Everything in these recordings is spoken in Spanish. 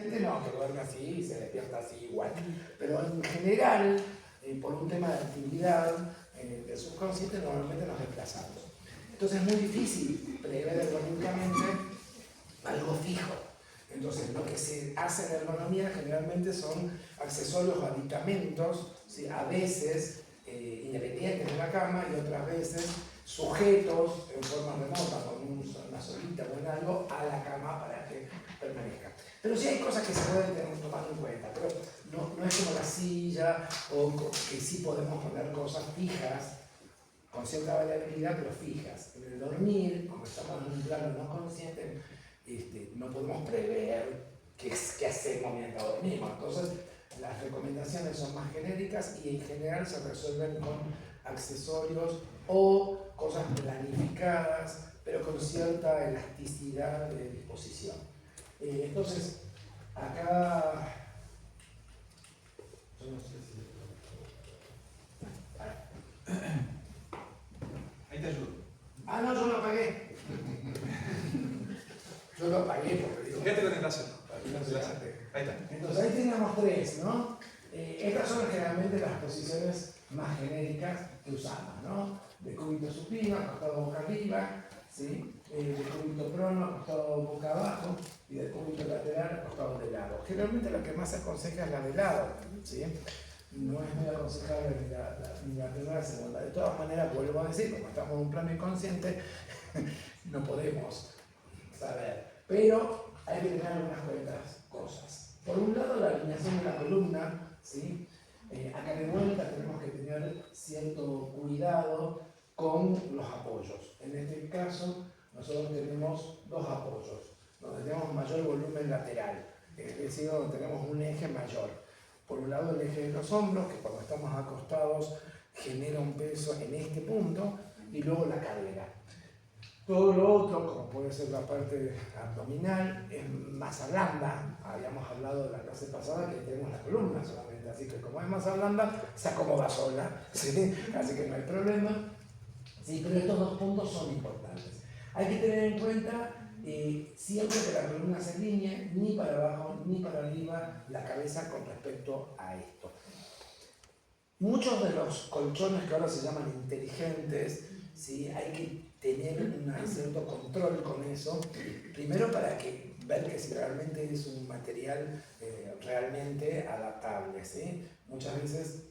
Gente no, que duerme así y se despierta así igual. Pero en general, por un tema de actividad del subconsciente, normalmente nos desplazamos. Entonces es muy difícil prever ergonómicamente algo fijo. Entonces lo que se hace en ergonomía generalmente son accesorios o aditamentos, ¿sí? A veces independientes de la cama y otras veces sujetos en forma remota con una solita o en algo a la cama para que permanezca. Pero sí hay cosas que se pueden tomar en cuenta, pero no es como la silla o que sí podemos poner cosas fijas con cierta variabilidad, pero fijas. En el dormir, como estamos en un plano no consciente, no podemos prever qué hacemos mientras dormimos. Entonces, las recomendaciones son más genéricas y en general se resuelven con accesorios o cosas planificadas, pero con cierta elasticidad de disposición. Entonces, acá... Yo no sé si... Ahí te ayudo. Ah, no, yo lo apagué. Yo lo apagué porque digo... Fíjate con el láser. Ahí está. Entonces ahí teníamos tres, ¿no? Estas son generalmente las posiciones más genéricas que usamos, ¿no? De cúbito supino, acostado boca arriba, ¿sí? De cúbito prono, acostado boca abajo, y de cúbito lateral, acostado de lado. Generalmente la que más se aconseja es la de lado, ¿sí? No es muy aconsejable ni la primera ni la segunda. De todas maneras, vuelvo a decir, como estamos en un plano inconsciente, no podemos saber. Pero hay que tener algunas cuantas cosas. Por un lado, la alineación de la columna, ¿sí? Acá de vuelta tenemos que tener cierto cuidado con los apoyos. En este caso, nosotros tenemos dos apoyos, donde tenemos mayor volumen lateral, es decir, donde tenemos un eje mayor. Por un lado, el eje de los hombros, que cuando estamos acostados genera un peso en este punto, y luego la cadera. Todo lo otro, como puede ser la parte abdominal, es masa blanda. Habíamos hablado de la clase pasada que tenemos la columna solamente, así que como es masa blanda, se acomoda sola, ¿sí? Así que no hay problema. Sí, pero estos dos puntos son importantes. Hay que tener en cuenta siempre que la columna se alinee ni para abajo ni para arriba la cabeza con respecto a esto. Muchos de los colchones que ahora se llaman inteligentes, ¿sí? Hay que tener un cierto control con eso, primero para ver que si realmente es un material realmente adaptable, ¿sí? Muchas veces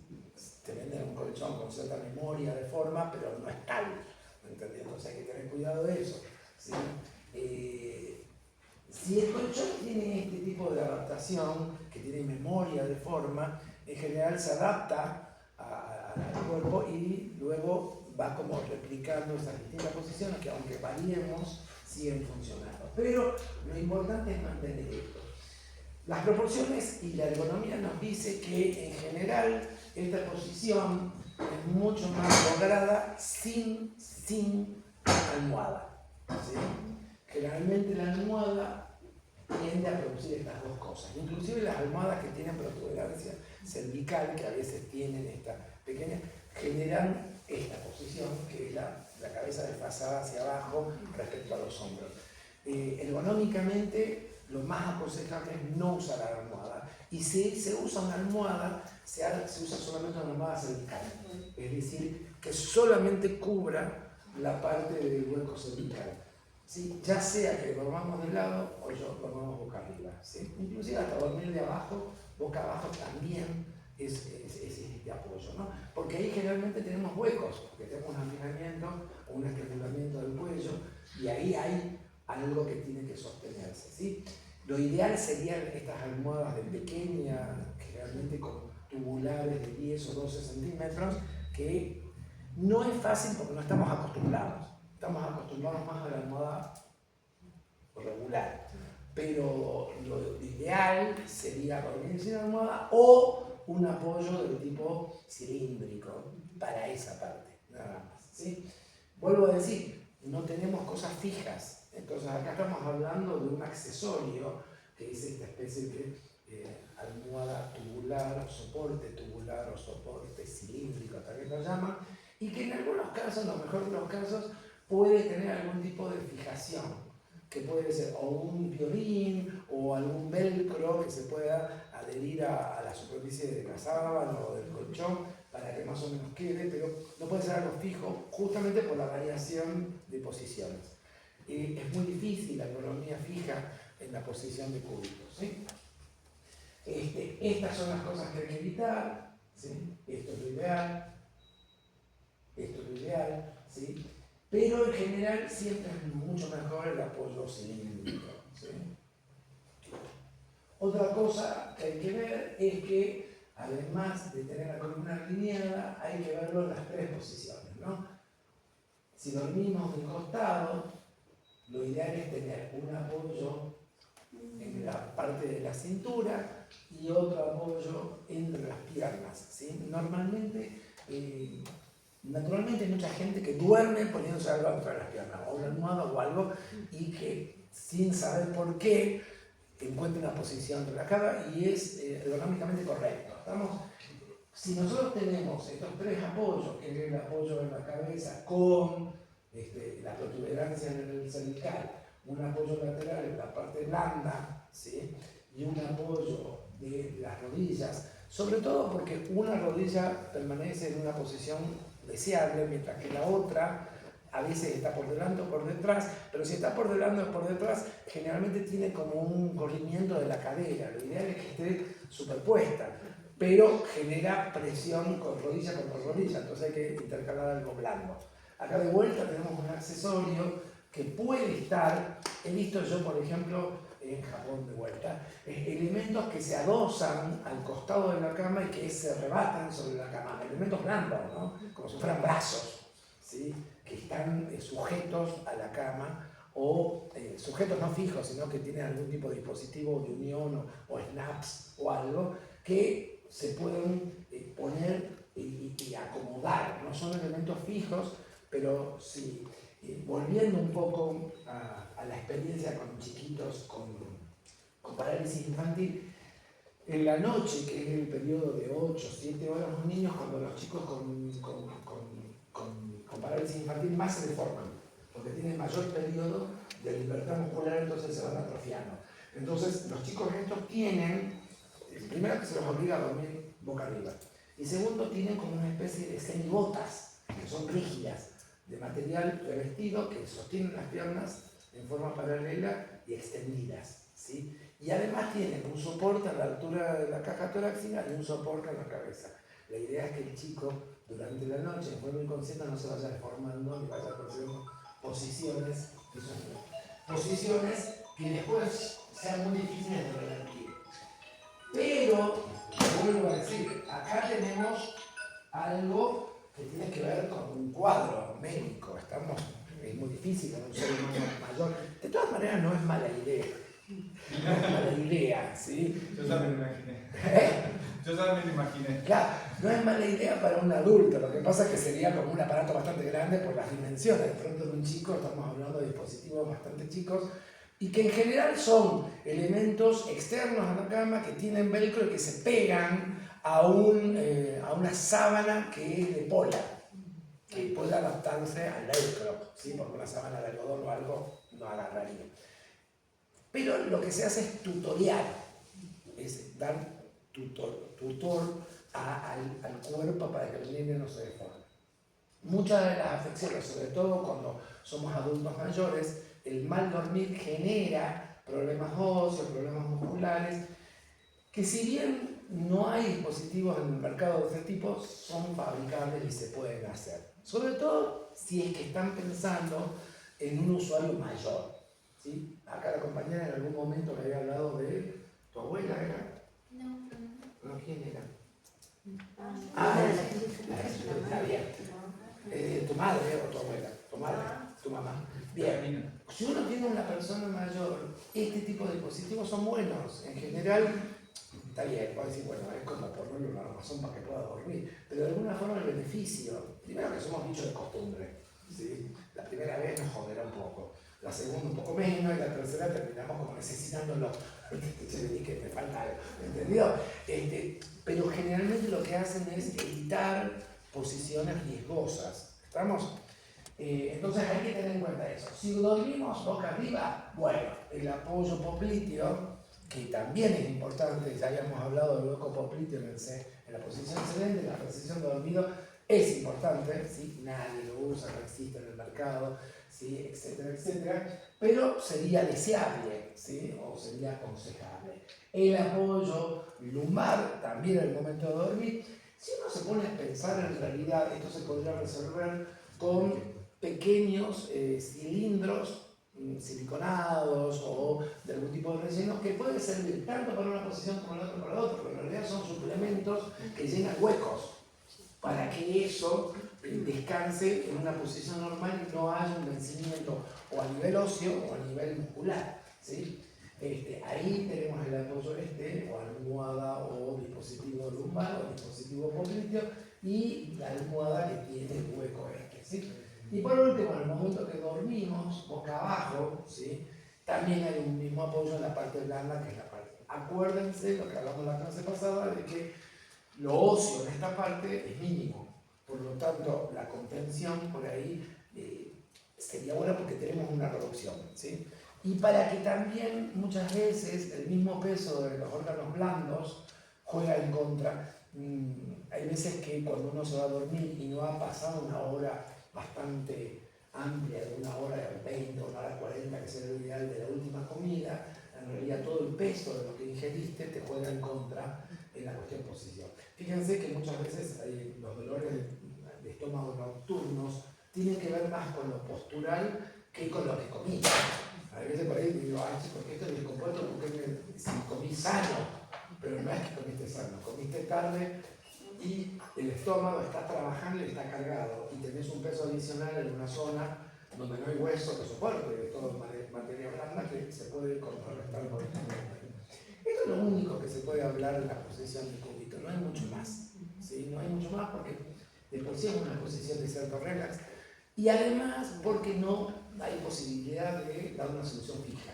te venden un colchón con cierta memoria de forma, pero no es tal, ¿entendés? Entonces hay que tener cuidado de eso, ¿sí? Si el colchón tiene este tipo de adaptación, que tiene memoria de forma, en general se adapta al cuerpo y luego va como replicando esas distintas posiciones que aunque variemos, siguen funcionando. Pero lo importante es mantener esto. Las proporciones y la ergonomía nos dice que en general esta posición es mucho más lograda sin almohada, ¿sí? Generalmente la almohada tiende a producir estas dos cosas. Inclusive las almohadas que tienen protuberancia cervical, que a veces tienen esta pequeña, generan esta posición, que es la cabeza desfasada hacia abajo respecto a los hombros. Ergonómicamente, lo más aconsejable es no usar la almohada. Y si se usa una almohada, se usa solamente una almohada cervical. Es decir, que solamente cubra la parte del hueco cervical. ¿Sí? Ya sea que dormamos de lado o dormamos boca arriba. ¿Sí? Inclusive hasta dormir de abajo, boca abajo también es este apoyo, ¿no? Porque ahí generalmente tenemos huecos, porque tenemos un afinamiento o un estrangulamiento del cuello y ahí hay algo que tiene que sostenerse, ¿sí? Lo ideal serían estas almohadas de pequeña, generalmente con tubulares de 10 o 12 centímetros, que no es fácil porque no estamos acostumbrados. Estamos acostumbrados más a la almohada regular. Pero lo ideal sería dormir sin almohada o un apoyo del tipo cilíndrico para esa parte, nada más, ¿sí? Vuelvo a decir, no tenemos cosas fijas. Entonces acá estamos hablando de un accesorio que es esta especie de almohada tubular, soporte tubular o soporte cilíndrico, también lo llaman, y que en algunos casos, en lo mejor de los casos, puede tener algún tipo de fijación. que puede ser o un violín o algún velcro que se pueda adherir a la superficie de la sábana o del colchón para que más o menos quede, pero no puede ser algo fijo justamente por la variación de posiciones. Es muy difícil la ergonomía fija en la posición de cúbitos, ¿sí? Estas son las cosas que hay que evitar, ¿sí? Esto es lo ideal, ¿sí? Pero en general siempre es mucho mejor el apoyo cilíndrico, ¿sí? Otra cosa que hay que ver es que además de tener la columna alineada hay que verlo en las tres posiciones, ¿no? Si dormimos de costado, lo ideal es tener un apoyo en la parte de la cintura y otro apoyo entre las piernas, ¿sí? Naturalmente hay mucha gente que duerme poniéndose algo entre las piernas, o una almohada o algo, y que sin saber por qué encuentra una posición relajada y es ergonómicamente correcto. Si nosotros tenemos estos tres apoyos, que es el apoyo en la cabeza con la protuberancia en el cervical, un apoyo lateral en la parte blanda, ¿sí? Y un apoyo de las rodillas, sobre todo porque una rodilla permanece en una posición deseable, mientras que la otra a veces está por delante o por detrás, pero si está por delante o por detrás, generalmente tiene como un corrimiento de la cadera. Lo ideal es que esté superpuesta, pero genera presión con rodilla contra rodilla, entonces hay que intercalar algo blando. Acá de vuelta tenemos un accesorio que puede estar, he visto yo por ejemplo en Japón de vuelta, elementos que se adosan al costado de la cama y que se rebatan sobre la cama, elementos blandos, ¿no? Como si fueran brazos, ¿sí? Que están sujetos a la cama o sujetos no fijos, sino que tienen algún tipo de dispositivo de unión o snaps o algo que se pueden poner y acomodar, no son elementos fijos, pero sí. Volviendo un poco a la experiencia con chiquitos con parálisis infantil, en la noche, que es el periodo de 8 o 7 horas, los niños, cuando los chicos con parálisis infantil más se deforman, porque tienen mayor periodo de libertad muscular, entonces se van atrofiando. Entonces, los chicos estos tienen, primero que se los obliga a dormir boca arriba, y segundo, tienen como una especie de semibotas, que son rígidas, de material revestido que sostienen las piernas en forma paralela y extendidas, ¿sí? Y además tienen un soporte a la altura de la caja torácica y un soporte en la cabeza. La idea es que el chico durante la noche en forma inconsciente no se vaya deformando ni vaya consiguiendo posiciones que después sean muy difíciles de revertir. Pero, vuelvo a decir, acá tenemos algo que tiene que ver con un cuadro médico. Es muy difícil en un ser humano mayor. De todas maneras, no es mala idea. No es mala idea, ¿sí? Yo también me imaginé. Yo también me imaginé. Claro, no es mala idea para un adulto. Lo que pasa es que sería como un aparato bastante grande por las dimensiones. De pronto, de un chico, estamos hablando de dispositivos bastante chicos y que en general son elementos externos a la cama que tienen velcro y que se pegan a una sábana que es de pola, que puede adaptarse al velcro, ¿sí? Porque una sábana de algodón o algo no agarraría. Pero lo que se hace es tutorial, es dar tutor al cuerpo para que el niño no se deforme. Muchas de las afecciones, sobre todo cuando somos adultos mayores, el mal dormir genera problemas óseos, problemas musculares, que si bien no hay dispositivos en el mercado de ese tipo, son fabricables y se pueden hacer. Sobre todo si es que están pensando en un usuario mayor, ¿sí? Acá la compañera en algún momento me había hablado de tu abuela, ¿era? No, ¿quién era? Está bien. Tu madre o tu abuela, tu madre, tu mamá. Bien. Si uno tiene una persona mayor, este tipo de dispositivos son buenos. En general, está bien, puede decir, bueno, es como ponerle una armazón para que pueda dormir, pero de alguna forma el beneficio, primero que somos bichos de costumbre, ¿sí? La primera vez nos joderá un poco, la segunda un poco menos y la tercera terminamos como necesitándolo, que me falta algo, ¿entendido? Pero generalmente lo que hacen es evitar posiciones riesgosas, ¿estamos? Entonces hay que tener en cuenta eso. Si dormimos boca arriba, bueno, el apoyo popliteo, que también es importante, ya habíamos hablado del hueco popliteo en la posición excelente, la posición de dormido es importante, ¿sí? Nadie lo usa, no existe en el mercado, ¿sí? Etcétera, etcétera, pero sería deseable, ¿sí? O sería aconsejable. El apoyo lumbar, también en el momento de dormir, si uno se pone a pensar en realidad, esto se podría resolver con pequeños cilindros siliconados o de algún tipo de rellenos que pueden servir tanto para una posición como la otra para la otra, pero en realidad son suplementos que llenan huecos para que eso descanse en una posición normal y no haya un vencimiento o a nivel óseo o a nivel muscular, ¿sí? Ahí tenemos el apoyo o almohada o dispositivo lumbar o dispositivo popliteo y la almohada que tiene el hueco ¿sí? Y por último, en el momento que dormimos, boca abajo, ¿sí? También hay un mismo apoyo en la parte blanda que es la parte. Acuérdense lo que hablamos en la clase pasada de que lo óseo en esta parte es mínimo, por lo tanto la contención por ahí sería buena porque tenemos una reducción, ¿sí? Y para que también muchas veces el mismo peso de los órganos blandos juega en contra. Hay veces que cuando uno se va a dormir y no ha pasado una hora bastante amplia, de una hora 20, una hora 40, que es el ideal de la última comida, en realidad todo el peso de lo que ingeriste te juega en contra en la cuestión posición. Fíjense que muchas veces los dolores de estómago nocturnos tienen que ver más con lo postural que con lo que comí. A veces por ahí digo, ay, porque esto es descompuesto, porque si comí sano, pero no es que comiste sano, comiste tarde y el estómago está trabajando y está cargado y tenés un peso adicional en una zona donde no hay hueso que soporte, es todo materia blanda que se puede contrarrestar por esta manera. Esto es lo único que se puede hablar en la posición de cúbito, no hay mucho más, ¿sí? No hay mucho más porque de por sí es una posición de cierto relax y además porque no hay posibilidad de dar una solución fija.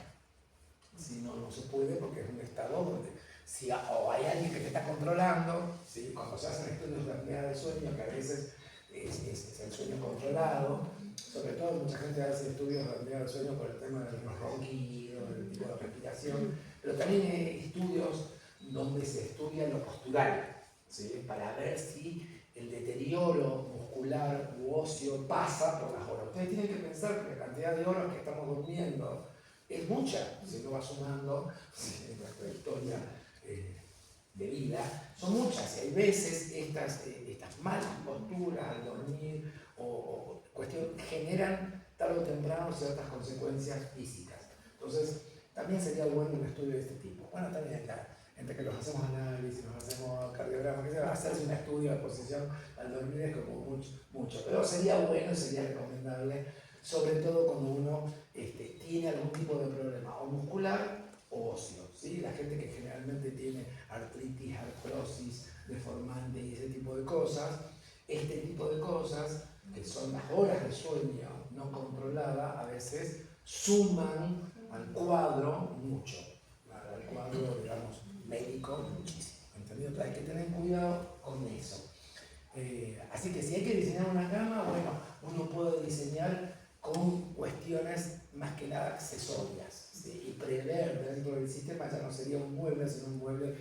Si no, no se puede porque es un estado donde si o hay alguien que te está controlando, ¿sí? Cuando se hacen estudios de apnea de sueño, que a veces es el sueño controlado, sobre todo mucha gente hace estudios de apnea de sueño por el tema de los ronquidos, del tipo de respiración, pero también hay estudios donde se estudia lo postural, ¿sí? Para ver si el deterioro muscular u óseo pasa por las horas. Ustedes tienen que pensar que la cantidad de horas que estamos durmiendo es mucha, si uno va sumando en nuestra historia de vida, son muchas, y hay veces estas malas posturas al dormir o cuestión generan tarde o temprano ciertas consecuencias físicas. Entonces, también sería bueno un estudio de este tipo. Bueno, también claro, entre que los hacemos análisis, nos hacemos cardiogramas, que sea, hacerse un estudio de posición al dormir es como mucho, pero sería bueno, sería recomendable, sobre todo cuando uno tiene algún tipo de problema, o muscular o óseo, ¿sí? La gente que generalmente tiene artritis, artrosis, deformante y ese tipo de cosas, este tipo de cosas, que son las horas de sueño no controlada, a veces suman al cuadro mucho, al cuadro, digamos, médico muchísimo, ¿entendido? Hay que tener cuidado con eso. Así que si hay que diseñar una cama, bueno, uno puede diseñar con cuestiones más que nada accesorias, ¿sí? Y prever dentro del sistema ya no sería un mueble, sino un mueble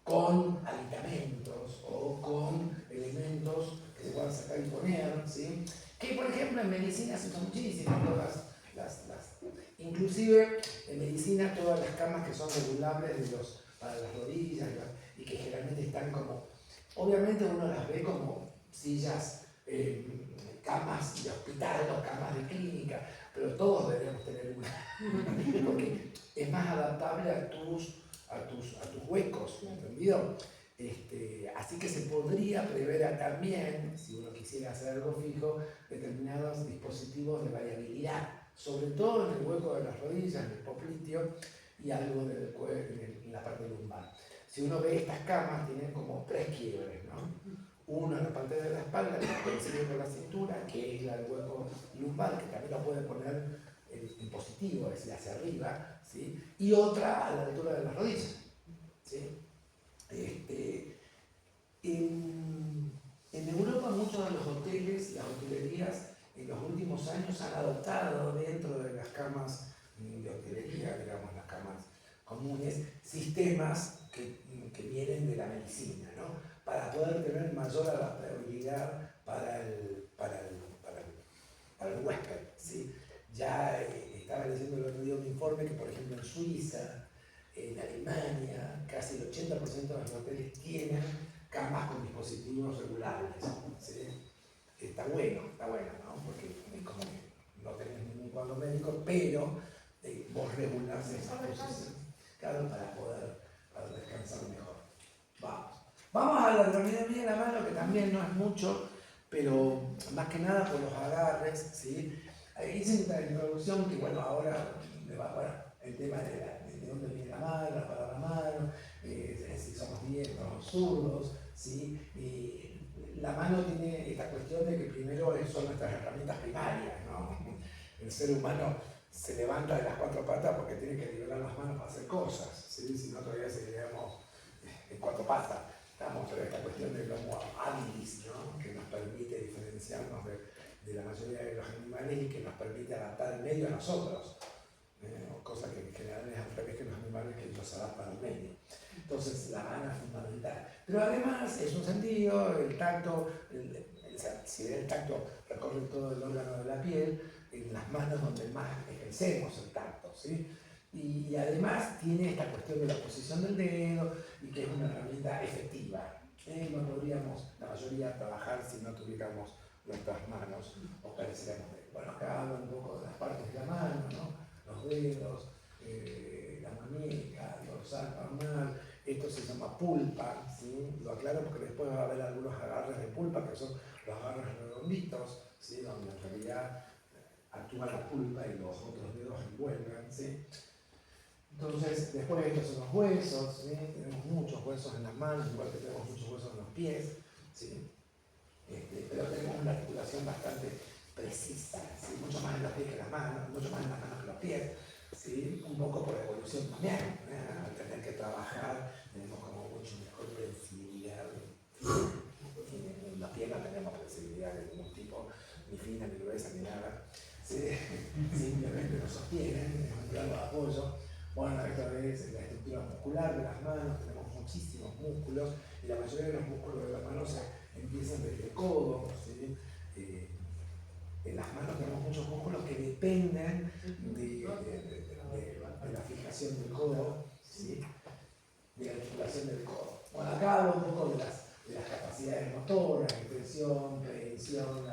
con aditamentos o con elementos que se puedan sacar y poner, ¿sí? Que por ejemplo en medicina se usan muchísimo, inclusive en medicina todas las camas que son regulables para las rodillas y que generalmente están como, obviamente uno las ve como sillas, camas de hospital o camas de clínica, pero todos deberíamos tener una, porque es más adaptable a tus huecos, ¿entendido? Así que se podría prever también, si uno quisiera hacer algo fijo, determinados dispositivos de variabilidad, sobre todo en el hueco de las rodillas, en el popliteo y algo en la parte lumbar. Si uno ve estas camas, tienen como 3 quiebres, ¿no? Uno en la parte de la espalda, que coincide con la cintura, que es el hueco lumbar, que también lo puede poner en positivo, es decir, hacia arriba, ¿sí? Y otra a la altura de las rodillas, ¿sí? En Europa muchos de los hoteles, las hotelerías, en los comunes, sistemas que vienen de la medicina, ¿no? Para poder tener mayor adaptabilidad para el huésped, ¿sí? Ya estaba leyendo el otro día un informe que, por ejemplo, en Suiza, en Alemania, casi el 80% de los hoteles tienen camas con dispositivos regulables, ¿sí? Está bueno, ¿no? Porque es como que no tenés ningún cuadro médico, pero vos regulás esas cosas, claro, para poder descansar mejor. Vamos a la ergonomía de la mano, que también no es mucho, pero más que nada por los agarres, ¿sí? Hice una introducción que, bueno, ahora el tema de dónde viene la mano, la palabra mano, si somos diestros o zurdos, ¿sí? La mano tiene esta cuestión de que primero son nuestras herramientas primarias, ¿no? El ser humano se levanta de las cuatro patas porque tiene que liberar las manos para hacer cosas, ¿sí? Si no, todavía seguiríamos en cuatro patas. Estamos en esta cuestión del Homo habilis, ¿no? Que nos permite diferenciarnos de la mayoría de los animales y que nos permite adaptar el medio a nosotros, cosa que en general es al revés que los animales, que ellos se adaptan al medio. Entonces la mano es fundamental. Pero además es un sentido, el tacto, si el tacto recorre todo el órgano de la piel, en las manos donde más ejercemos el tacto, ¿sí? Y además tiene esta cuestión de la posición del dedo y que es una herramienta efectiva. No podríamos, la mayoría, trabajar si no tuviéramos nuestras manos o careciéramos de. Bueno, acá hablo un poco de las partes de la mano, ¿no? Los dedos, la muñeca, el dorsal, palmar. Esto se llama pulpa, ¿sí? Lo aclaro porque después va a haber algunos agarres de pulpa que son los agarres redonditos, ¿sí? Donde en realidad actúa la pulpa y los otros dedos envuelven, ¿sí? Entonces, después estos son los huesos, ¿sí? Tenemos muchos huesos en las manos, igual que tenemos muchos huesos en los pies, ¿sí? Pero tenemos una articulación bastante precisa, ¿sí? Mucho más en los pies que en las manos, mucho más en las manos que en los pies, ¿sí? Un poco por evolución también, al tener que trabajar tenemos como mucho mejor flexibilidad. En los pies no tenemos flexibilidad de ningún tipo, ni fina, ni gruesa, ni nada, ¿sí? Simplemente nos sostienen, es un plano de apoyo. Bueno, esta es la estructura muscular de las manos, tenemos muchísimos músculos y la mayoría de los músculos de las manos empiezan desde el codo, ¿sí? En las manos tenemos muchos músculos que dependen de la fijación del codo, ¿sí? De la articulación del codo. Bueno, acá hablo un poco de las capacidades motoras, extensión, prevención,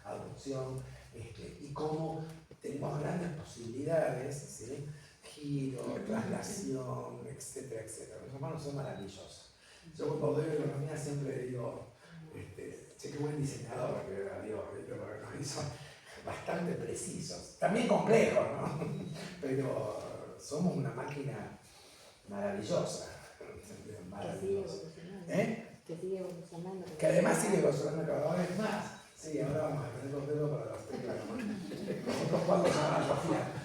abducción, y cómo tenemos grandes posibilidades, ¿sí? Giro, traslación, etcétera, etcétera. Las manos son maravillosas. Yo cuando doy economía siempre digo, che, qué buen diseñador que era Dios, porque nos hizo bastante precisos. También complejos, ¿no? Pero somos una máquina maravillosa. Maravillosa. Que sigue evolucionando. Que además sigue evolucionando cada vez más. Sí, ahora vamos a tener los dedos para los teclados. Nosotros cuando se van a atrofiar.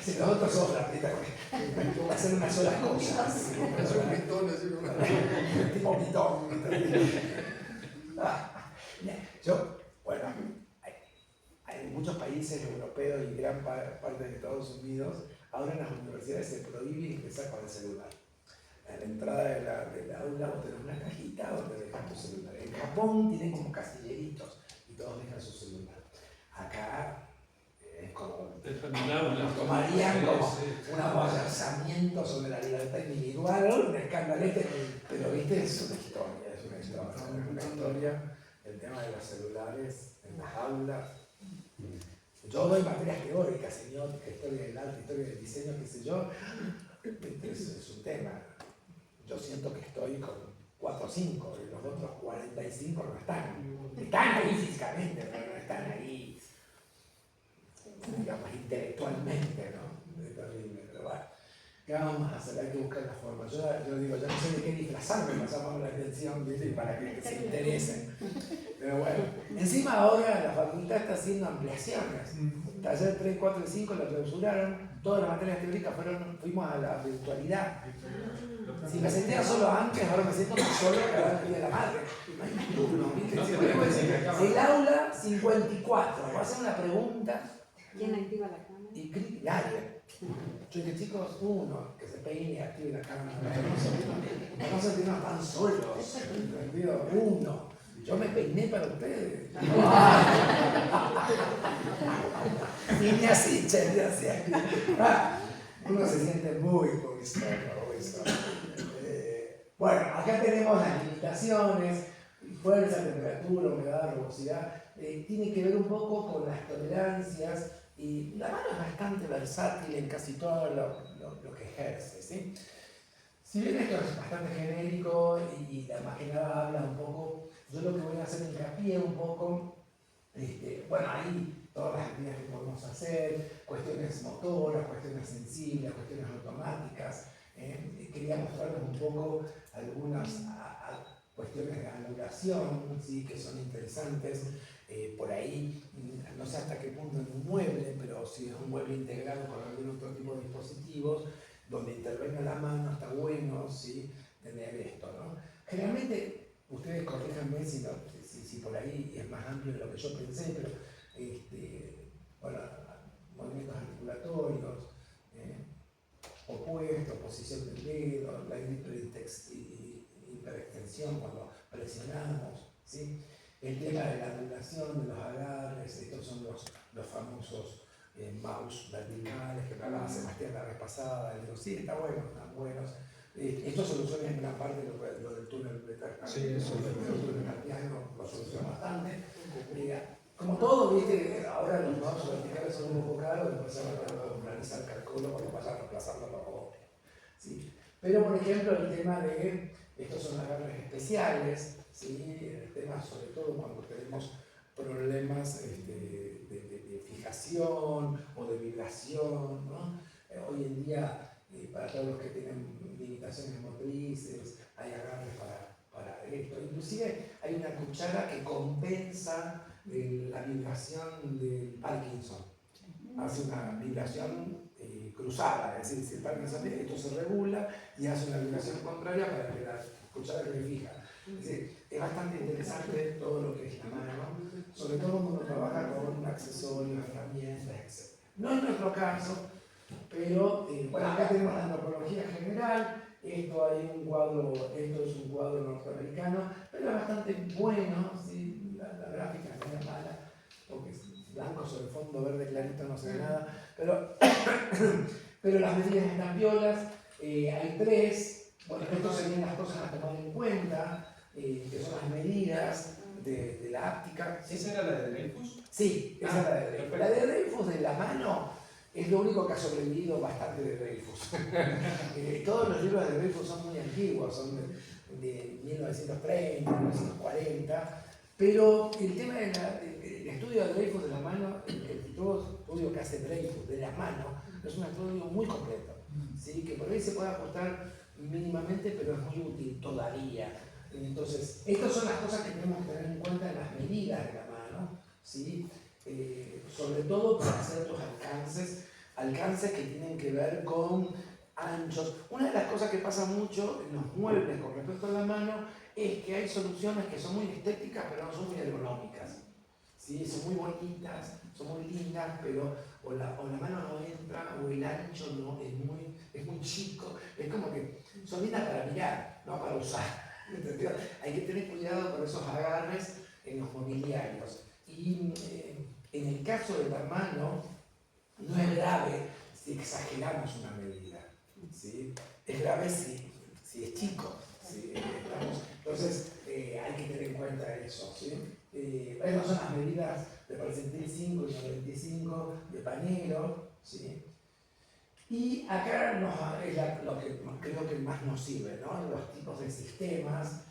Si los otros son la pita, va a ser una sola cosa. Es un pitón, así como tipo pitón. Bueno, en muchos países europeos y gran parte de Estados Unidos, ahora en las universidades se prohíbe empezar con el celular. A la entrada de la aula vos tenés una cajita donde dejas tu celular. En Japón tienen como casilleritos y todos dejan su celular. Acá es como nos tomarían como un aguazamiento sobre la libertad individual, un escandalete, pero viste, es una historia, el tema de los celulares en las aulas. Yo doy materias teóricas, semiótica, historia del arte, historia del diseño, qué sé yo, es un tema. Yo siento que estoy con 4 o 5 y los otros 45 no están. Están ahí físicamente, pero no están ahí, digamos, intelectualmente, ¿no? Es terrible, pero bueno. ¿Qué vamos a hacer? Hay que buscar la forma. Yo digo, yo no sé de qué disfrazarme para llamar la atención, ¿viste? Para que se interesen. Pero bueno, encima ahora la facultad está haciendo ampliaciones. Taller 3, 4 y 5 lo clausuraron, todas las materias teóricas fuimos a la virtualidad. Si me sentía solo antes, ahora me siento más solo que ahora el día de la madre. No hay ninguno, ¿viste? El aula 54, voy a hacer una pregunta ¿Quién activa la cámara? Y nadie. Yo dije, chicos, uno que se peine y active la cámara. No se sentirnos tan solos. ¿Entendido? Uno. Yo me peiné para ustedes. Y ni así, che, ni así. Uno se siente muy solo. Bueno, acá tenemos las limitaciones, fuerza, temperatura, humedad, rugosidad. Tiene que ver un poco con las tolerancias y la mano es bastante versátil en casi todo lo que ejerce, ¿sí? Si bien esto es bastante genérico y más que nada habla un poco, yo lo que voy a hacer hincapié un poco, bueno, ahí todas las actividades que podemos hacer, cuestiones motoras, cuestiones sensibles, cuestiones automáticas. Quería mostrarles un poco algunas cuestiones de angulación, ¿sí? Que son interesantes. Por ahí, no sé hasta qué punto en un mueble, pero si es un mueble integrado con algún otro tipo de dispositivos, donde intervenga la mano, está bueno, ¿sí? Tener esto, ¿no? Generalmente, ustedes corríjanme si por ahí es más amplio de lo que yo pensé, pero bueno, movimientos articulatorios, opuestos, posición del dedo, la hiperextensión cuando presionamos, ¿sí? El tema de la angulación de los agarres, estos son los famosos mouse verticales que hablaba Sebastián la vez pasada. Digo, sí, está bueno, están buenos. Esto soluciona en gran parte lo del túnel de carpiano. Sí, eso es el túnel de carpiano lo soluciona bastante. Como todo, viste, ahora los mouse verticales son un poco caros, después se van a realizar cálculo cuando vayan a reemplazarlo por robots. ¿Sí? Pero, por ejemplo, el tema de estos son agarres especiales, ¿sí? El tema, sobre todo cuando tenemos problemas de fijación o de vibración, ¿no? Hoy en día, para todos los que tienen limitaciones motrices, hay agarres para esto. Inclusive hay una cuchara que compensa la vibración del Parkinson. Hace una vibración cruzada, es decir, si el Parkinson esto se regula y hace una vibración contraria para que la cuchara quede fija. Es decir, es bastante interesante todo lo que es la mano, sobre todo cuando uno trabaja con accesorios, herramientas, etc. No es nuestro caso, pero bueno, acá tenemos la antropología general. Esto es un cuadro norteamericano, pero es bastante bueno, ¿sí? La gráfica no es mala, porque es blanco sobre fondo verde clarito, no se ve nada, pero las medidas están violas. Hay tres, bueno, estas serían las cosas a tomar en cuenta, que son las medidas de la áptica. ¿Esa era la de Dreyfus? Sí, esa es la de Dreyfus. La de Dreyfus de la mano es lo único que ha sobrevivido bastante de Dreyfus. Todos los libros de Dreyfus son muy antiguos, son de 1930, 1940, pero el tema del estudio de Dreyfus de la mano, el estudio que hace Dreyfus de la mano, es un estudio muy completo, ¿sí? Que por ahí se puede ajustar mínimamente, pero es muy útil todavía. Entonces, estas son las cosas que tenemos que tener en cuenta en las medidas de la mano, ¿sí? Sobre todo para ciertos alcances que tienen que ver con anchos. Una de las cosas que pasa mucho en los muebles con respecto a la mano es que hay soluciones que son muy estéticas pero no son muy ergonómicas, ¿sí? Son muy bonitas, son muy lindas, pero o la mano no entra o el ancho no, es muy chico. Es como que son lindas para mirar, no para usar. ¿Entendido? Hay que tener cuidado con esos agarres en los mobiliarios. Y en el caso de la mano, no es grave si exageramos una medida, ¿sí? Es grave si es chico, ¿sí? Entonces hay que tener en cuenta eso, ¿sí? Estas son las medidas de percentil 5 y 95 de Panero, ¿sí? Y acá es lo que creo que más nos sirve, ¿no? Los tipos de sistemas.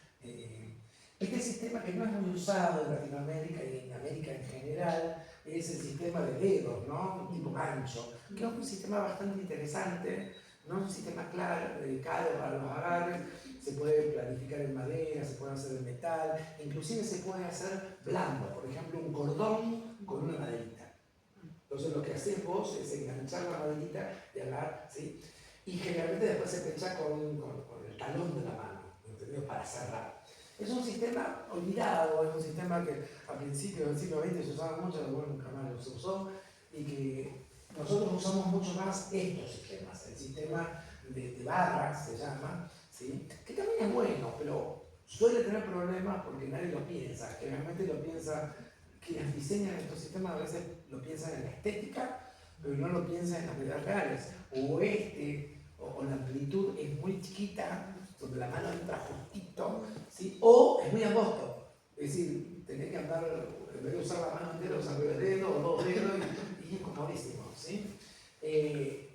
Este sistema que no es muy usado en Latinoamérica y en América en general es el sistema de dedos, ¿no? Un tipo ancho, que es un sistema bastante interesante, ¿no? Un sistema claro, dedicado para los agarres. Se puede planificar en madera, se puede hacer en metal, inclusive se puede hacer blando, por ejemplo un cordón con una maderita. Entonces lo que haces vos es enganchar la maderita y agarrar, ¿sí? Y generalmente después se pincha con el talón de la mano, ¿entendido? Para cerrar. Es un sistema olvidado, es un sistema que a principios del siglo XX se usaba mucho, bueno, nunca más se usó. y que nosotros usamos mucho más estos sistemas, el sistema de barras se llama, ¿sí? Que también es bueno, pero suele tener problemas porque nadie lo piensa. Generalmente lo piensa, quienes diseñan estos sistemas a veces lo piensan en la estética, pero no lo piensan en las medidas reales. O la amplitud es muy chiquita, donde la mano entra justito, ¿sí? O es muy angosto. Es decir, tenés que andar, en vez de usar la mano entera, usar el dedo o dos dedos y es comodísimo, ¿sí?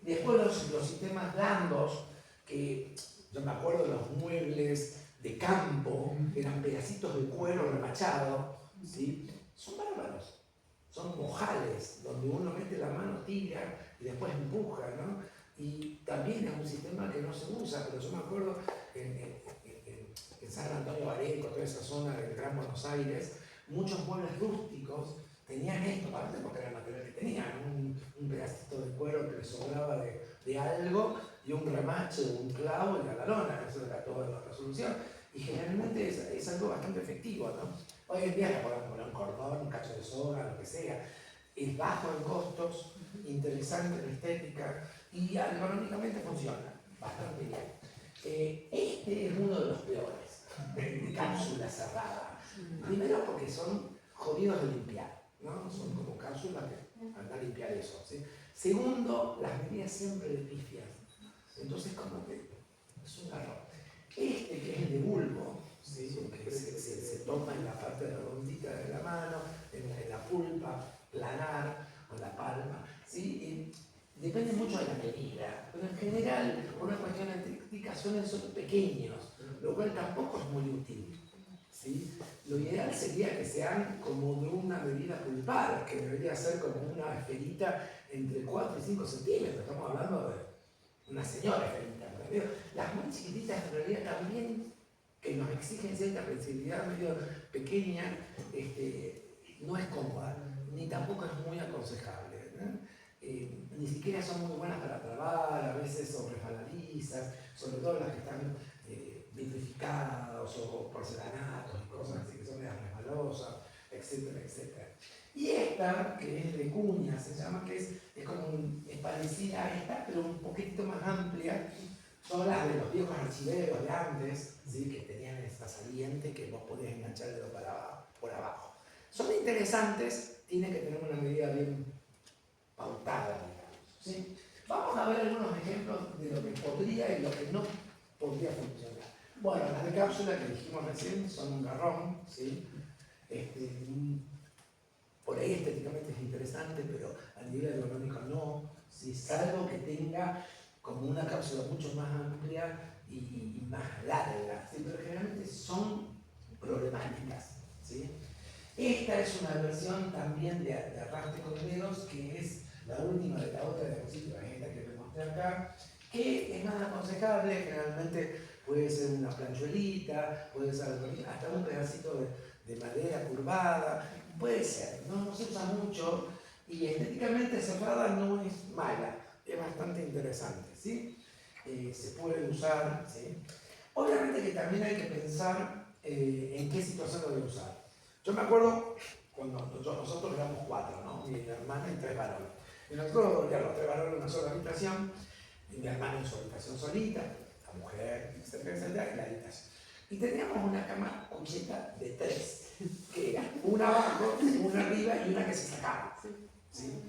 Después los sistemas blandos, que yo me acuerdo de los muebles de campo, que eran pedacitos de cuero remachado, ¿sí? Son bárbaros, son mojales, donde uno mete la mano, tira y después empuja, ¿no? Y también es un sistema que no se usa, pero yo me acuerdo en San Antonio Areco, toda esa zona del Gran Buenos Aires, muchos muebles rústicos tenían esto, aparte porque era el material que tenían, un pedacito de cuero que les sobraba de algo y un remache, un clavo y la lona, eso era toda la resolución. Y generalmente es algo bastante efectivo, ¿no? Hoy en día le podemos poner un cordón, un cacho de soga, lo que sea. Es bajo en costos, interesante en estética y ergonómicamente funciona bastante bien. Este es uno de los peores, de cápsula cerrada. Primero porque son jodidos de limpiar, ¿no? Son como cápsulas que andan a limpiar eso, ¿sí? Segundo, las medidas siempre de pifias. Entonces como que es un error. Este que es el de bulbo, ¿sí? Que se toma en la parte redondita de la mano, en la pulpa, planar, o la palma, ¿sí? Depende mucho de la medida, pero en general, por una cuestión estética, suelen ser pequeños, lo cual tampoco es muy útil, ¿sí? Lo ideal sería que sean como de una medida pulpar, que debería ser como una esferita entre 4 y 5 centímetros, estamos hablando de una señora esferita, ¿no? Las muy chiquititas en realidad también, que nos exigen cierta flexibilidad medio pequeña, no es cómoda, ni tampoco es muy aconsejable, ¿no? Ni siquiera son muy buenas para trabar, a veces son resbaladizas, sobre todo las que están vitrificadas o porcelanatos y cosas así que son medias resbalosas, etcétera, etcétera. Y esta, que es de cuña, se llama, que es parecida a esta, pero un poquito más amplia, son las de los viejos archiveros de antes, ¿sí? Que tenían esta saliente que vos podías enganchar el dedo por abajo. Son interesantes, tienen que tener una medida bien pautada, digamos, ¿sí? Vamos a ver algunos ejemplos de lo que podría y lo que no podría funcionar. Bueno, las de cápsula que dijimos recién son un garrón, ¿sí? Por ahí estéticamente es interesante, pero a nivel ergonómico no, ¿sí? Salvo que tenga como una cápsula mucho más amplia y más larga, ¿sí? Pero generalmente son problemáticas, ¿sí? Esta es una versión también de arrastre con dedos, que es la última de la otra diapositiva, esta que les mostré acá, que es más aconsejable, generalmente puede ser una planchuelita, puede ser hasta un pedacito de madera curvada, puede ser, no se usa mucho y estéticamente cerrada no es mala, es bastante interesante, ¿sí? Se puede usar, ¿sí? Obviamente que también hay que pensar en qué situación lo voy a usar. Yo me acuerdo cuando nosotros éramos 4, ¿no? Mi hermana y 3 varones. Y nosotros, ya los 3 varones en una sola habitación, y mi hermana en su habitación solita, la mujer, etcétera, etcétera, y la habitación. Y teníamos una cama cucheta de 3, que era una abajo, una arriba y una que se sacaba. ¿Sí?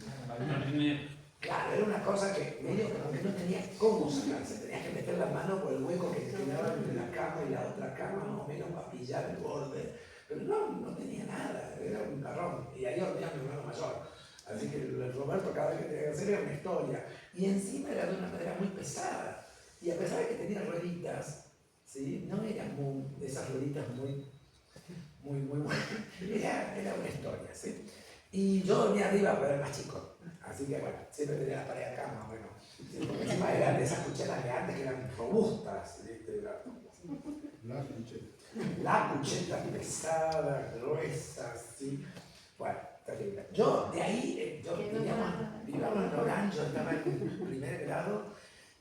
Claro, era una cosa que medio como que no tenía cómo sacarse, tenías que meter la mano por el hueco que quedaba entre la cama y la otra cama, más o menos para pillar el borde. Pero no tenía nada, era un carrón. Y ahí dormía mi hermano mayor. Así que el Roberto cada vez que tenía que hacer era una historia. Y encima era de una madera muy pesada. Y a pesar de que tenía rueditas, ¿sí? No eran esas rueditas muy buenas. Era una historia, ¿sí? Y yo dormía arriba para el más chico. Así que bueno, siempre tenía la pared acá más o menos. ¿Sí? Porque encima eran de esas cuchetas de antes que eran robustas. La cucheta pesada, gruesa, ¿sí? Bueno, terrible. Yo de ahí, vivíamos en Orange, estaba en primer grado,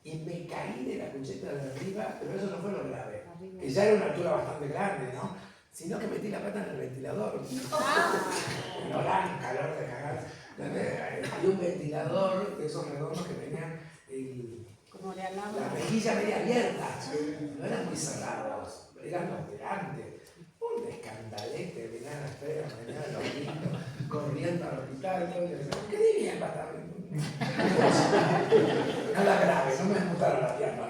y me caí de la cucheta de arriba, pero eso no fue lo grave, que ya era una altura bastante grande, ¿no? Sino que metí la pata en el ventilador. En Orange, calor de cagar. Hay un ventilador de esos redondos que tenían Como le hablamos. la rejilla media abierta, no eran muy cerrados, eran los de antes. Un escandalete, venían a las 3 de la mañana los niños corriendo al hospital, todo, y yo decía, ¿qué dirían para no la grave, no me mutaron la pierna,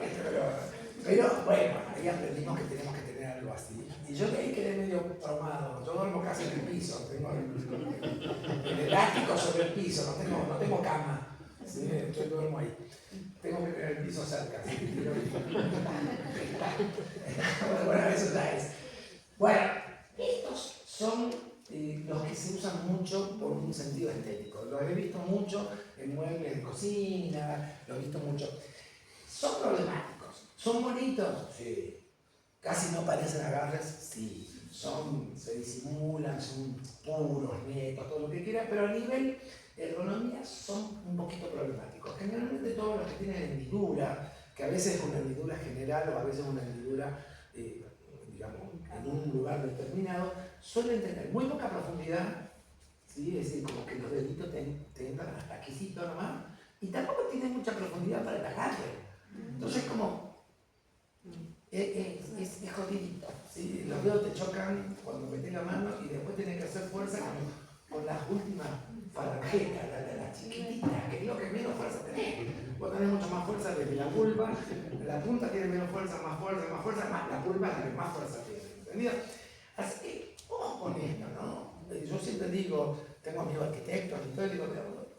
pero bueno, ahí aprendimos que tenemos que tener algo así. Y yo de ahí quedé medio traumado, yo duermo casi en el piso, tengo el elástico sobre el piso, no tengo cama, ¿sí? Yo duermo ahí. Tengo que tener el piso cerca. ¿Sí? Bueno, eso ya es. Bueno, estos son los que se usan mucho por un sentido estético. Los he visto mucho en muebles de cocina, los he visto mucho. Son problemáticos. ¿Son bonitos? Sí. Casi no parecen agarres, sí. Se disimulan, son puros, netos, todo lo que quiera, pero a nivel de ergonomía son un poquito problemáticos. Generalmente todos los que tienen hendidura, que a veces es una hendidura general o a veces una hendidura, digamos, en un lugar determinado, suelen tener muy poca profundidad, ¿sí? Es decir, como que los deditos te entran hasta aquícito nomás, y tampoco tienen mucha profundidad para el agarre. Entonces, como es jodidito, ¿sí? Los dedos te chocan cuando metes la mano y después tienes que hacer fuerza con las últimas falangetas, la chiquitita, que es lo que menos fuerza tenés. Vos tenés mucho más fuerza desde la pulpa, la punta tiene menos fuerza, más la pulpa es la que más fuerza tiene, ¿entendido? Así que, ojo con esto, ¿no? Yo siempre digo, tengo amigos arquitectos y todo, y digo,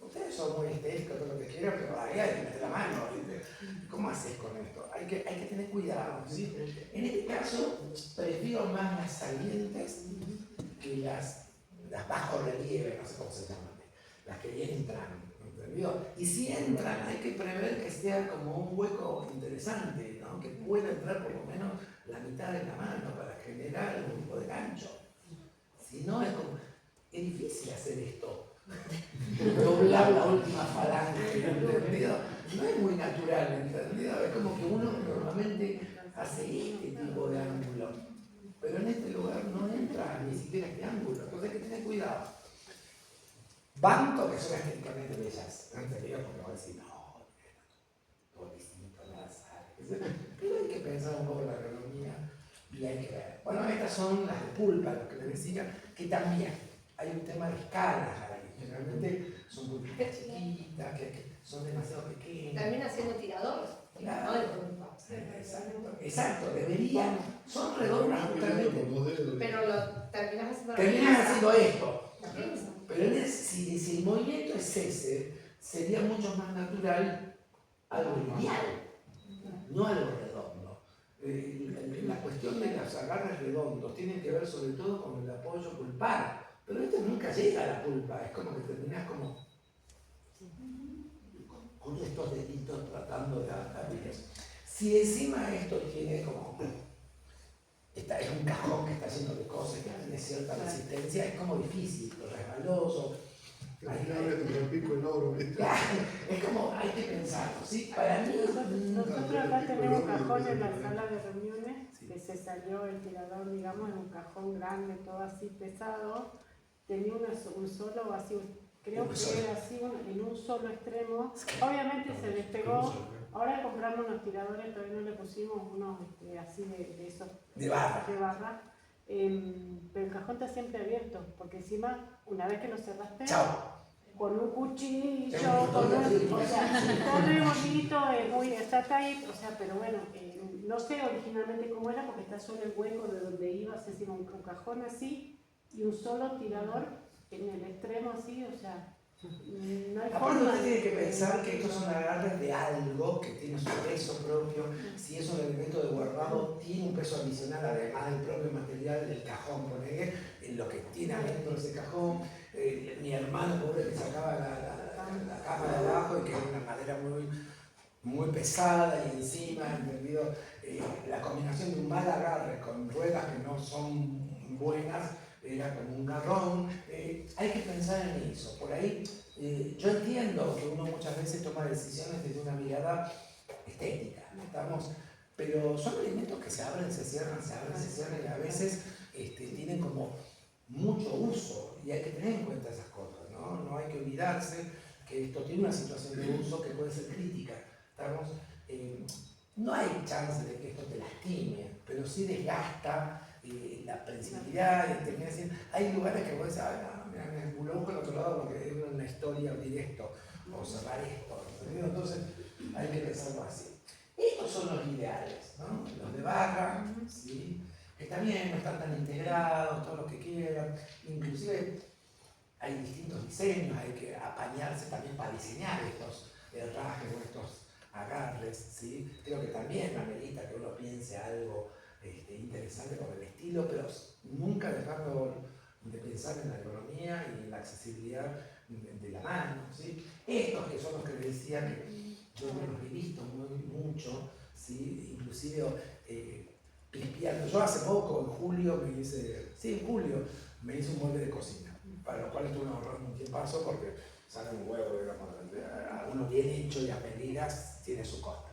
ustedes son muy estéticos, todo lo que quieran, pero ahí hay que meter la mano, ¿viste? ¿Cómo haces con esto? Hay que tener cuidado, ¿sí? En este caso, prefiero más las salientes que las bajo relieve, no sé cómo se llaman, las que entran, ¿entendido? Y si entran, hay que prever que sea como un hueco interesante, ¿no? Que pueda entrar por lo menos la mitad de la mano para generar algún tipo de gancho. Si no, es difícil hacer esto. Doblar la última falange, ¿entendido? No es muy natural, ¿entendido? Es como que uno normalmente hace este tipo de ángulo, pero en este lugar no entra ni siquiera este ángulo, entonces hay que tener cuidado. Banco que son estéticamente bellas, ¿entendido? Porque vos decís, no, todo distinto, nada sale. Pero hay que pensar un poco en la ergonomía y hay que ver. Bueno, estas son las de pulpa, lo que les decía, que también hay un tema de escalas ahí. Generalmente son muy chiquitas, que son demasiado pequeñas. Termina siendo tirador, Claro. no de pulpa. Exacto, deberían, son redondas justamente. Pero lo terminas haciendo Terminas haciendo esto. la pinza. Pero si el movimiento es ese, sería mucho más natural algo lineal, no algo redondo. La cuestión de los agarres redondos tiene que ver sobre todo con el apoyo pulpar, pero esto nunca llega a la pulpa, es como que terminas como con estos deditos tratando de abrir eso. Si encima esto tiene como, es un cajón que está lleno de cosas, que tiene cierta resistencia, es como difícil, resbaloso. Es como, hay que pensarlo, ¿sí? Para mí... Nosotros acá tenemos un cajón en la sala de reuniones, que se salió el tirador, digamos, en un cajón grande, todo así pesado. Tenía un solo, así, creo que era así, en un solo extremo. Obviamente se despegó. Ahora compramos unos tiradores, todavía no le pusimos unos así de esos. De barra. Pero el cajón está siempre abierto, porque encima, una vez que lo cerraste, Chao. con un cuchillo, con o sea, todo muy bonito, está tight, o sea, pero bueno, no sé originalmente cómo era, porque está solo el hueco de donde iba, es decir, un cajón así, y un solo tirador en el extremo así, o sea, no hay Aparte forma. usted tiene que pensar que estos son agarres de algo que tiene su peso propio. Si es un elemento de guardado, tiene un peso adicional además del propio material del cajón, ponele, en lo que tiene adentro ese cajón. Mi hermano pobre que sacaba la cama de abajo y que era una madera muy pesada y encima, ¿entendido? La combinación de un mal agarre con ruedas que no son buenas, era como un garrón. Hay que pensar en eso. Por ahí, yo entiendo que uno muchas veces toma decisiones desde una mirada estética, pero son elementos que se abren, se cierran, y a veces tienen como mucho uso y hay que tener en cuenta esas cosas, ¿no? ¿no? No hay que olvidarse que esto tiene una situación de uso que puede ser crítica. ¿Estamos? No hay chance de que esto te lastime, pero sí desgasta la principalidad y termina siendo... Hay lugares que vos decís, no, mira, me busco al otro lado porque es una historia directo, o cerrar esto, ¿entendido? Entonces hay que pensarlo así. Estos son los ideales, ¿no? Los de barra, ¿sí? Está bien, no están tan integrados, todo lo que quieran, inclusive hay distintos diseños, hay que apañarse también para diseñar estos herrajes o estos agarres, ¿sí? Creo que también amerita que uno piense algo interesante con el estilo, pero nunca dejando de pensar en la ergonomía y en la accesibilidad de la mano, ¿sí? Estos que son los que le decía que yo no los he visto mucho, ¿sí? Inclusive pispeando. Yo hace poco, en julio, en julio, me hice un molde de cocina, para lo cual estuve ahorrando un tiempazo porque sale un huevo, digamos, uno bien hecho y a medidas tiene su costo.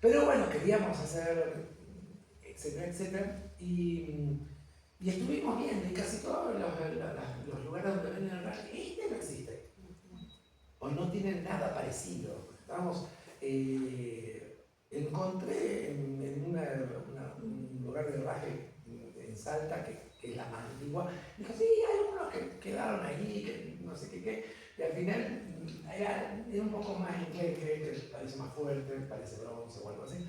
Pero bueno, queríamos hacer, etcétera, etcétera, y estuvimos viendo, y casi todos los lugares donde venden el rack, no existe, o no tienen nada parecido. Encontré en un lugar de herraje en Salta, que es la más antigua, y dije, sí, hay algunos que quedaron ahí, que no sé qué, y al final era un poco más inglés, que parece más fuerte, parece bronce o algo así.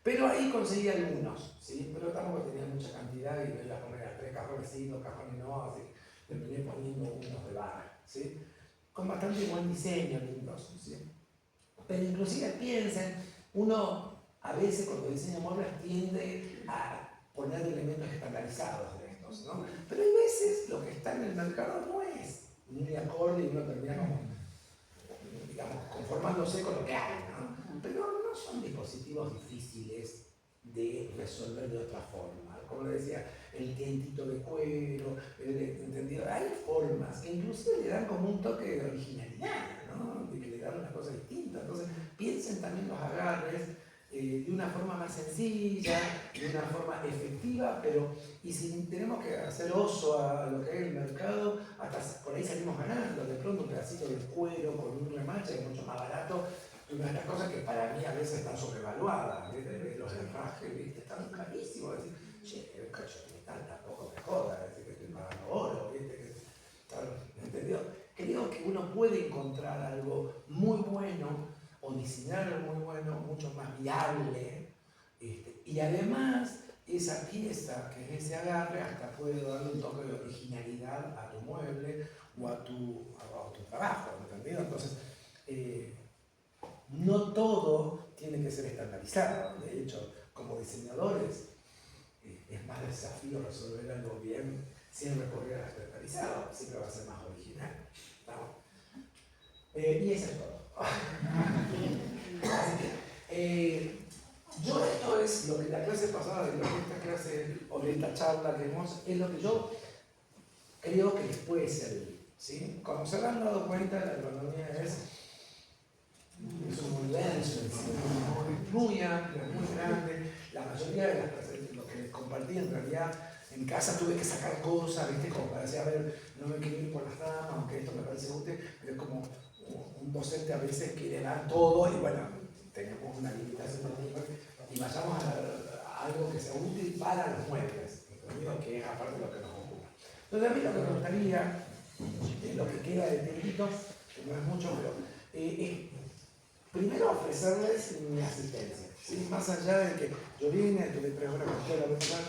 Pero ahí conseguí algunos, ¿sí? Pero tampoco tenía mucha cantidad y me iba a poner a 3 cajones sí, 2 cajones no, así que me venía poniendo unos de barra, ¿sí? Con bastante buen diseño, lindos, ¿sí? Pero inclusive piensen, uno a veces cuando diseña muebles tiende a poner elementos estandarizados de estos, ¿no? Pero hay veces lo que está en el mercado no es muy acorde y uno termina como, digamos, conformándose con lo que hay, ¿no? Pero no son dispositivos difíciles de resolver de otra forma. Como le decía, el dientito de cuero, ¿entendido? Hay formas que inclusive le dan como un toque de originalidad, ¿no? De que le dan una cosa distinta. Entonces, piensen también los agarres de una forma más sencilla, de una forma efectiva, pero y si tenemos que hacer oso a lo que es el mercado, hasta por ahí salimos ganando. De pronto un pedacito de cuero con un remache es mucho más barato. Una de las cosas que para mí a veces están sobrevaluadas, ¿viste? Los herrajes, ¿viste? Están carísimos. Decir, che, el cacho de metal tampoco me joda, decir, que estoy pagando oro, ¿viste? ¿Entendido? Creo que uno puede encontrar algo muy bueno o diseñar algo muy bueno, mucho más viable, y además esa pieza que es ese agarre hasta puede darle un toque de originalidad a tu mueble o a tu trabajo, ¿entendido? Entonces, no todo tiene que ser estandarizado. De hecho, como diseñadores, es más desafío resolver algo bien sin recurrir a estandarizado, siempre va a ser más original, ¿no? Y eso es todo. Yo esto es lo que la clase pasada, de esta clase o de esta charla que hemos, es lo que yo creo que les puede servir, ¿sí? Como se han dado cuenta, la ergonomía es un denso, es muy amplio, es muy grande. La mayoría de las clases, lo que les compartí en realidad, en casa tuve que sacar cosas, ¿viste? Como para decir, a ver, no me quiero ir por las ramas, aunque esto me parece útil, pero es como un docente a veces quiere dar todo y bueno, tenemos una limitación de tiempo y vayamos a algo que sea útil para los muebles, que es aparte de lo que nos ocupa. Entonces a mí lo que me gustaría, lo que queda de tiempito, que no es mucho, pero primero ofrecerles mi asistencia, ¿sí? Más allá de que yo vine, tuve 3 horas con ustedes, la vez pasada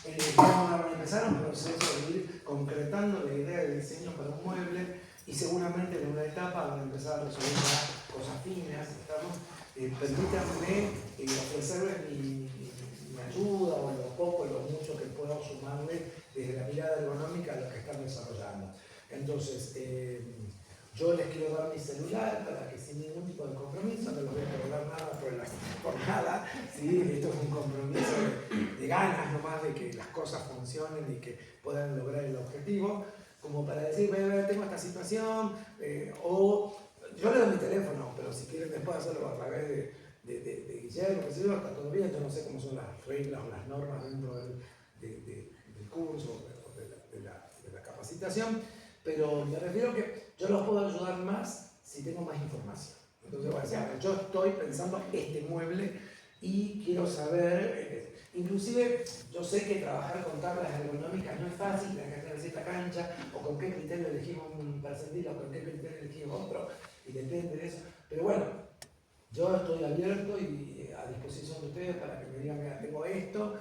3 horas, vamos a empezar un proceso de ir concretando la idea de diseño para un mueble y seguramente en una etapa van a empezar a resolver cosas finas, ¿estamos? Permítanme ofrecerles mi ayuda o lo poco o lo mucho que pueda sumarle desde la mirada ergonómica a lo que están desarrollando. Entonces, yo les quiero dar mi celular para que sin ningún tipo de compromiso, no los voy a cobrar nada por nada, ¿sí? Esto es un compromiso de ganas nomás de que las cosas funcionen y que puedan lograr el objetivo, como para decir, tengo esta situación, o yo le doy mi teléfono, pero si quieren después hacerlo a través de Guillermo, está todo bien, yo no sé cómo son las reglas o las normas dentro del curso o de la capacitación, pero me refiero que Yo los puedo ayudar más si tengo más información. Entonces voy a decir, a ver, yo estoy pensando este mueble y quiero saber, inclusive yo sé que trabajar con tablas ergonómicas no es fácil, tenés que tener cierta cancha, o con qué criterio elegimos un percentil, o con qué criterio elegimos otro, y depende de eso. Pero bueno, yo estoy abierto y a disposición de ustedes para que me digan, mira, tengo esto,